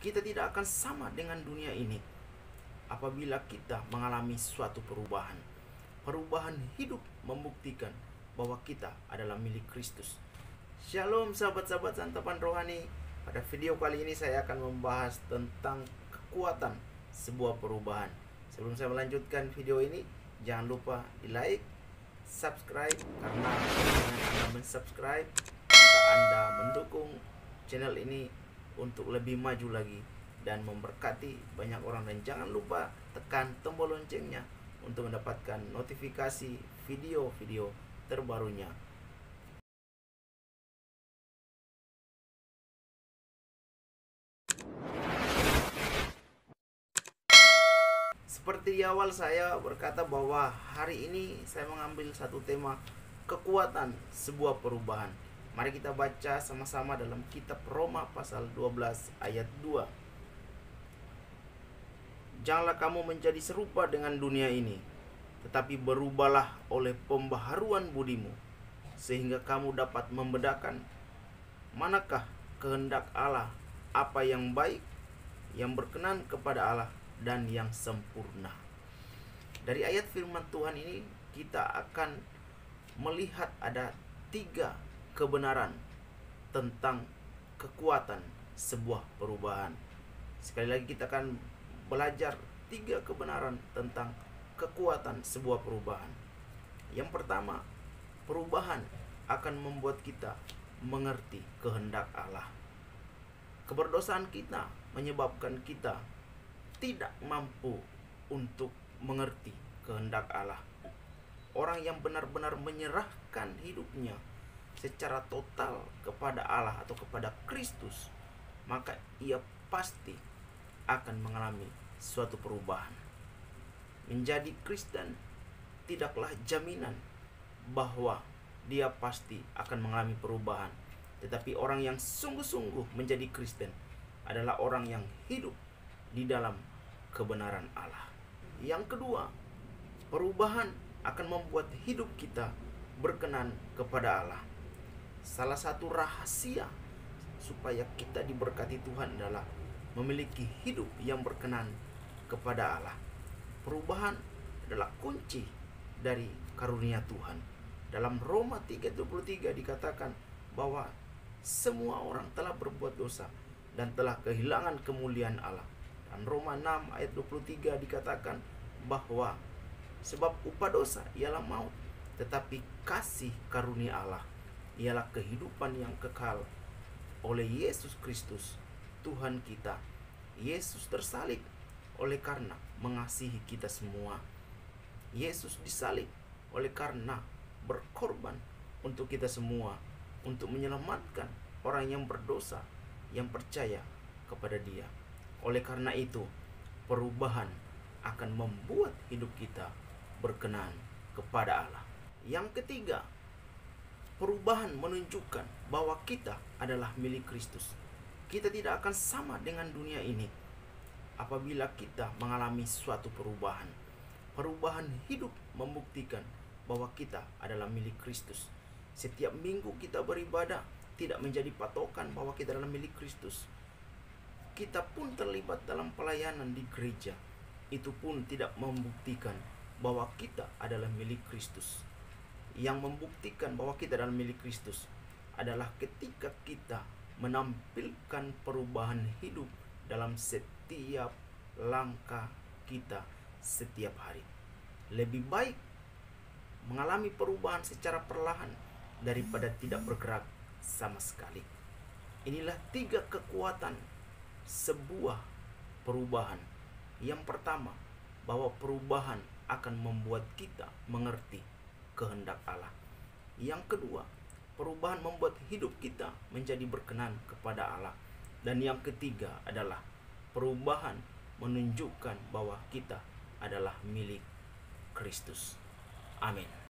Kita tidak akan sama dengan dunia ini apabila kita mengalami suatu perubahan. Perubahan hidup membuktikan bahwa kita adalah milik Kristus. Shalom sahabat-sahabat santapan rohani. Pada video kali ini saya akan membahas tentang kekuatan sebuah perubahan. Sebelum saya melanjutkan video ini, jangan lupa di like, subscribe, karena dengan Anda mensubscribe maka Anda mendukung channel ini untuk lebih maju lagi dan memberkati banyak orang. Dan jangan lupa tekan tombol loncengnya untuk mendapatkan notifikasi video-video terbarunya. Seperti di awal saya berkata bahwa hari ini saya mengambil satu tema, kekuatan sebuah perubahan. Mari kita baca sama-sama dalam kitab Roma pasal 12 ayat 2. Janganlah kamu menjadi serupa dengan dunia ini, tetapi berubahlah oleh pembaharuan budimu, sehingga kamu dapat membedakan manakah kehendak Allah, apa yang baik, yang berkenan kepada Allah, dan yang sempurna. Dari ayat firman Tuhan ini kita akan melihat ada 3 kebenaran tentang kekuatan sebuah perubahan. Sekali lagi kita akan belajar 3 kebenaran tentang kekuatan sebuah perubahan. Yang pertama, perubahan akan membuat kita mengerti kehendak Allah. Keberdosaan kita menyebabkan kita tidak mampu untuk mengerti kehendak Allah. Orang yang benar-benar menyerahkan hidupnya secara total kepada Allah atau kepada Kristus, maka ia pasti akan mengalami suatu perubahan. Menjadi Kristen tidaklah jaminan bahwa dia pasti akan mengalami perubahan. Tetapi orang yang sungguh-sungguh menjadi Kristen adalah orang yang hidup di dalam kebenaran Allah. Yang kedua, perubahan akan membuat hidup kita berkenan kepada Allah. Salah satu rahasia supaya kita diberkati Tuhan adalah memiliki hidup yang berkenan kepada Allah. Perubahan adalah kunci dari karunia Tuhan. Dalam Roma 3:23 dikatakan bahwa semua orang telah berbuat dosa dan telah kehilangan kemuliaan Allah. Dan Roma 6 ayat 23 dikatakan bahwa sebab upah dosa ialah maut, tetapi kasih karunia Allah ialah kehidupan yang kekal oleh Yesus Kristus Tuhan kita. Yesus tersalib oleh karena mengasihi kita semua. Yesus disalib oleh karena berkorban untuk kita semua, untuk menyelamatkan orang yang berdosa yang percaya kepada Dia. Oleh karena itu, perubahan akan membuat hidup kita berkenan kepada Allah. Yang ketiga, perubahan menunjukkan bahwa kita adalah milik Kristus. Kita tidak akan sama dengan dunia ini apabila kita mengalami suatu perubahan. Perubahan hidup membuktikan bahwa kita adalah milik Kristus. Setiap minggu kita beribadah tidak menjadi patokan bahwa kita adalah milik Kristus. Kita pun terlibat dalam pelayanan di gereja, itu pun tidak membuktikan bahwa kita adalah milik Kristus. Yang membuktikan bahwa kita adalah milik Kristus adalah ketika kita menampilkan perubahan hidup dalam setiap langkah kita setiap hari. Lebih baik mengalami perubahan secara perlahan daripada tidak bergerak sama sekali. Inilah 3 kekuatan sebuah perubahan. Yang pertama, bahwa perubahan akan membuat kita mengerti kehendak Allah. Yang kedua, perubahan membuat hidup kita menjadi berkenan kepada Allah. Dan yang ketiga adalah perubahan menunjukkan bahwa kita adalah milik Kristus. Amin.